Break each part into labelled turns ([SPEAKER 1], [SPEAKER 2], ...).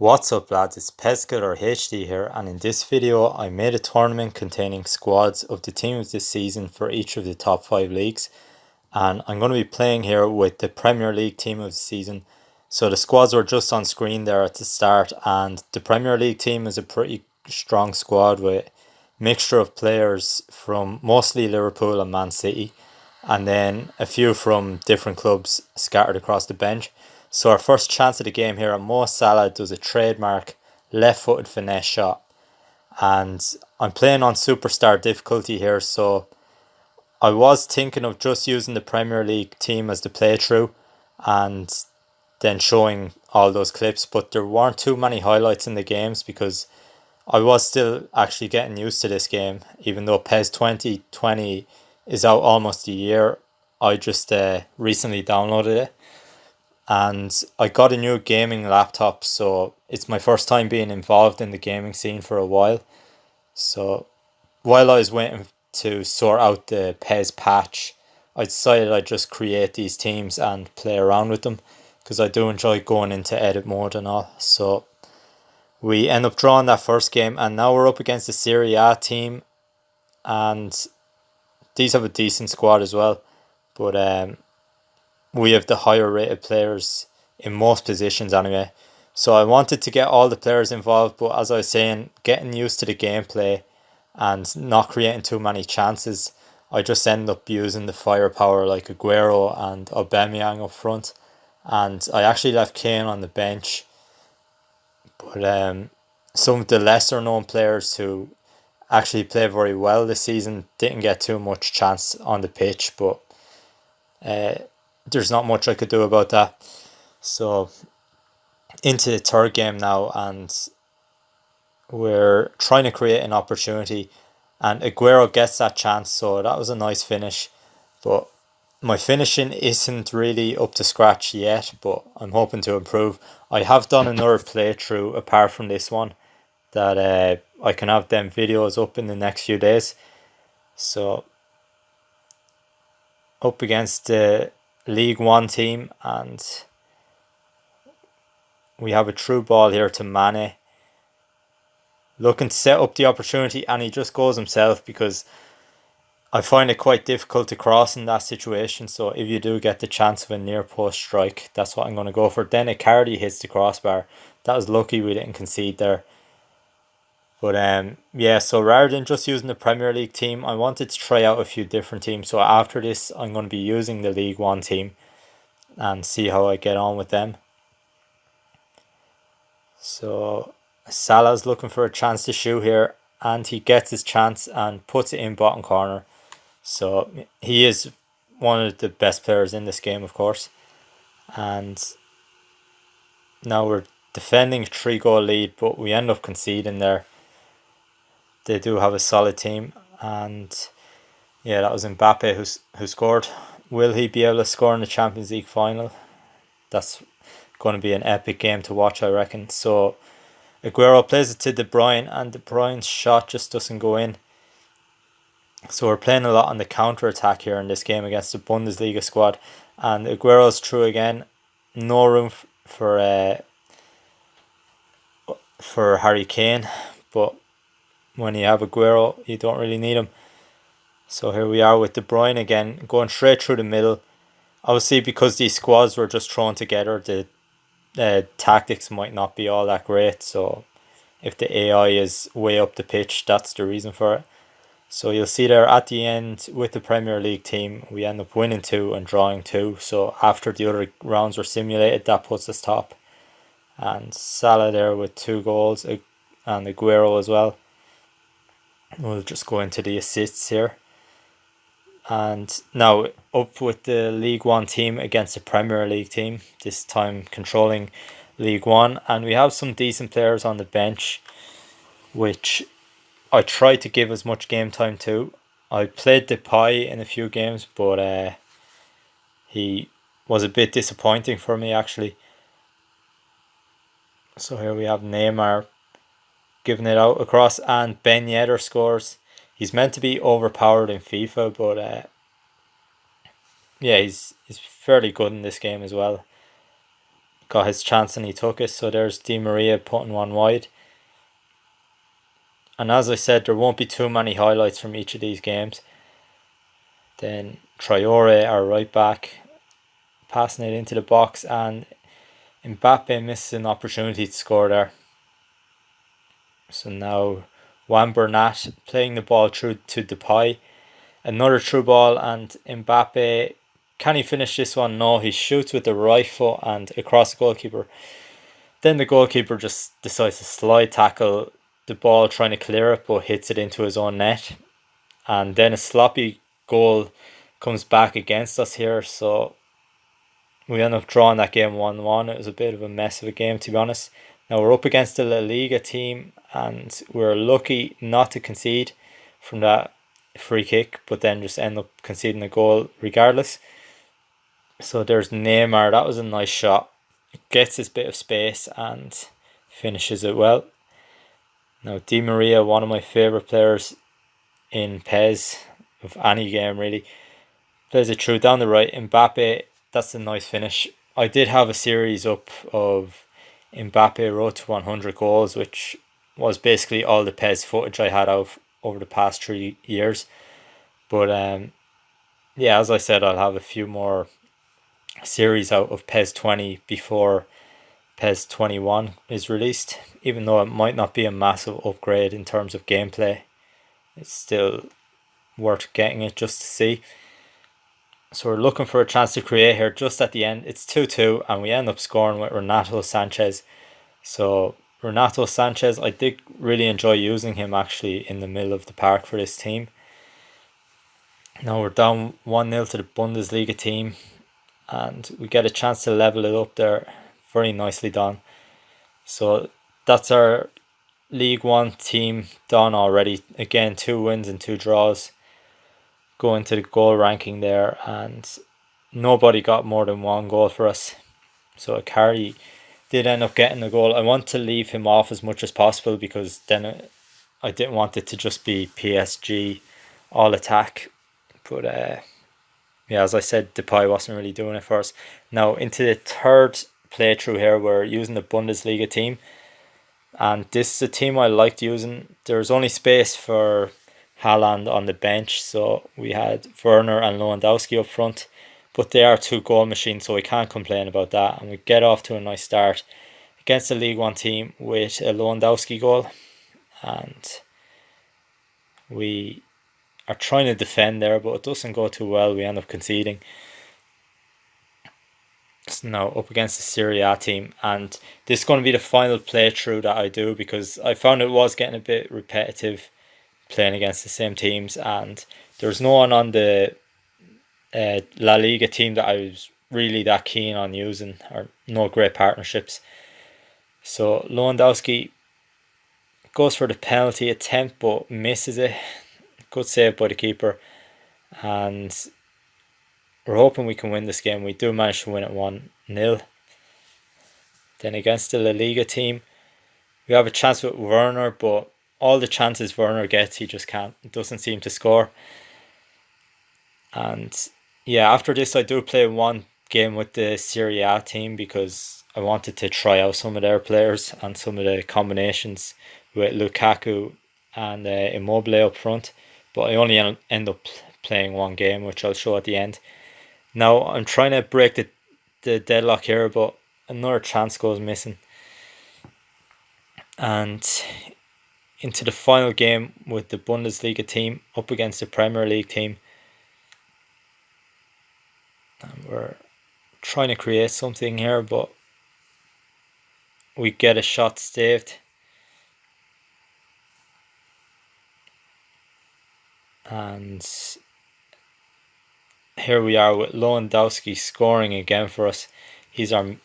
[SPEAKER 1] What's up lads, it's Pescator HD here, and in this video I made a tournament containing squads of the teams this season for each of the top 5 leagues, and I'm going to be playing here with the Premier League team of the season. So the squads were just on screen there at the start, and the Premier League team is a pretty strong squad with a mixture of players from mostly Liverpool and Man City, and then a few from different clubs scattered across the bench. So our first chance of the game here, Mo Salah does a trademark left-footed finesse shot, and I'm playing on superstar difficulty here, so I was thinking of just using the Premier League team as the playthrough and then showing all those clips, but there weren't too many highlights in the games because I was still actually getting used to this game. Even though PES 2020 is out almost a year, I just recently downloaded it. And I got a new gaming laptop, so it's my first time being involved in the gaming scene for a while. So while I was waiting to sort out the PES patch, I decided I'd just create these teams and play around with them because I do enjoy going into edit mode and all. So we end up drawing that first game, and now we're up against the SerieA team, and these have a decent squad as well, but we have the higher rated players in most positions anyway. So I wanted to get all the players involved, but as I was saying, getting used to the gameplay and not creating too many chances, I just ended up using the firepower like Aguero and Aubameyang up front, and I actually left Kane on the bench. But some of the lesser known players who actually play very well this season didn't get too much chance on the pitch, but there's not much I could do about that. So into the third game now, and we're trying to create an opportunity, and Aguero gets that chance, so that was a nice finish. But my finishing isn't really up to scratch yet, but I'm hoping to improve. I have done another playthrough apart from this one that I can have them videos up in the next few days. So up against the Ligue1 team, and we have a through ball here to Mane, looking to set up the opportunity, and he just goes himself because I find it quite difficult to cross in that situation. So if you do get the chance of a near post strike, that's what I'm going to go for. Then Icardi hits the crossbar. That was lucky we didn't concede there. But yeah, so rather than just using the Premier League team, I wanted to try out a few different teams. So after this, I'm going to be using the League 1 team and see how I get on with them. So Salah's looking for a chance to shoot here, and he gets his chance and puts it in bottom corner. So he is one of the best players in this game, of course. And now we're defending a 3-goal lead, but we end up conceding there. They do have a solid team, and yeah, that was Mbappe who scored. Will he be able to score in the Champions League final? That's going to be an epic game to watch, I reckon. So Aguero plays it to De Bruyne, and De Bruyne's shot just doesn't go in. So we're playing a lot on the counter attack here in this game against the Bundesliga squad, and Aguero's through again. No room for Harry Kane, but when you have Aguero, you don't really need him. So here we are with De Bruyne again, going straight through the middle. Obviously, because these squads were just thrown together, the tactics might not be all that great. So if the AI is way up the pitch, that's the reason for it. So you'll see there at the end with the Premier League team, we end up winning 2 and drawing 2. So after the other rounds were simulated, that puts us top. And Salah there with 2 goals, and Aguero as well. We'll just go into the assists here. And now up with the League 1 team against the Premier League team, this time controlling League 1. And we have some decent players on the bench, which I tried to give as much game time to. I played Depay in a few games, but he was a bit disappointing for me actually. So here we have Neymar giving it out across, and Ben Yedder scores. He's meant to be overpowered in FIFA, but yeah, he's fairly good in this game as well. got his chance and he took it. So there's Di Maria putting one wide. And as I said, there won't be too many highlights from each of these games. Then Traore, our right back, passing it into the box, and Mbappe misses an opportunity to score there. So now Juan Bernat playing the ball through to Depay. Another through ball, and Mbappe, can he finish this one? No, he shoots with the right foot and across the goalkeeper. Then the goalkeeper just decides to slide tackle the ball, trying to clear it, but hits it into his own net. And then a sloppy goal comes back against us here, so we end up drawing that game 1-1. It was a bit of a mess of a game, to be honest. Now we're up against the LaLiga team, and we're lucky not to concede from that free kick, but then just end up conceding a goal regardless. So there's Neymar. That was a nice shot. Gets this bit of space and finishes it well. Now Di Maria, one of my favourite players in PES, of any game really, plays it through down the right. Mbappe, that's a nice finish. I did have a series up of Mbappe road to 100 goals, which was basically all the PES footage I had of over the past 3 years. But yeah, as I said, I'll have a few more series out of PES 20 before PES 21 is released. Even though it might not be a massive upgrade in terms of gameplay, it's still worth getting it just to see. So we're looking for a chance to create here just at the end. It's 2-2 and we end up scoring with Renato Sanchez. So Renato Sanchez, I did really enjoy using him actually in the middle of the park for this team. Now we're down 1-0 to the Bundesliga team, and we get a chance to level it up there. Very nicely done. So that's our League 1 team done already. Again, 2 wins and 2 draws. Going to the goal ranking there, and nobody got more than 1 goal for us. So Akari did end up getting a goal. I want to leave him off as much as possible, because then I didn't want it to just be PSG all attack. But yeah, as I said, Depay wasn't really doing it for us. Now into the third playthrough here, we're using the Bundesliga team, and this is a team I liked using. There's only space for Haaland on the bench, so we had Werner and Lewandowski up front, but they are 2 goal machines, so we can't complain about that. And we get off to a nice start against the League 1 team with a Lewandowski goal, and we are trying to defend there, but it doesn't go too well. We end up conceding. So now up against the SerieA team, and this is going to be the final playthrough that I do, because I found it was getting a bit repetitive playing against the same teams, and there's no one on the LaLiga team that I was really that keen on using, or no great partnerships. So Lewandowski goes for the penalty attempt but misses it. Good save by the keeper, and we're hoping we can win this game. We do manage to win it 1-0. Then against the LaLiga team, we have a chance with Werner, but all the chances Werner gets, he just doesn't seem to score. And yeah, after this I do play 1 game with the SerieA team, because I wanted to try out some of their players and some of the combinations with Lukaku and Immobile up front. But I only end up playing 1 game, which I'll show at the end. Now I'm trying to break the deadlock here, but another chance goes missing. And into the final game with the Bundesliga team up against the Premier League team. And we're trying to create something here, but we get a shot saved. And here we are with Lewandowski scoring again for us. He's our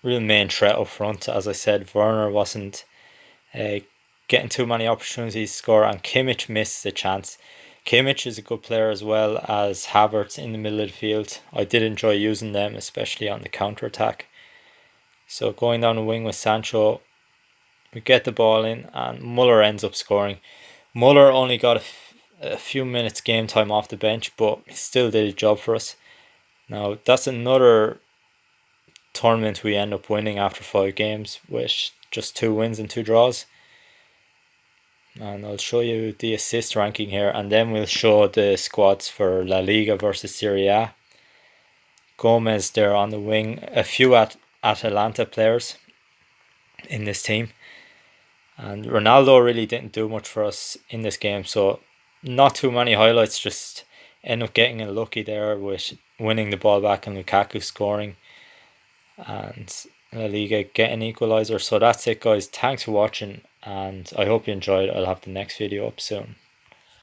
[SPEAKER 1] real main threat up front. As I said, Werner wasn't getting too many opportunities to score, and Kimmich missed the chance. Kimmich is a good player as well as Havertz in the middle of the field. I did enjoy using them, especially on the counter-attack. So going down the wing with Sancho, we get the ball in and Muller ends up scoring. Muller only got a few minutes game time off the bench, but he still did a job for us. Now that's another tournament we end up winning after 5 games with just 2 wins and 2 draws. And I'll show you the assist ranking here, and then we'll show the squads for La Liga versus SerieA. Gomez there on the wing, a few Atalanta players in this team, and Ronaldo really didn't do much for us in this game, so not too many highlights, just end up getting unlucky there with winning the ball back and Lukaku scoring and La Liga getting equaliser. So that's it guys, thanks for watching and I hope you enjoyed. I'll have the next video up soon.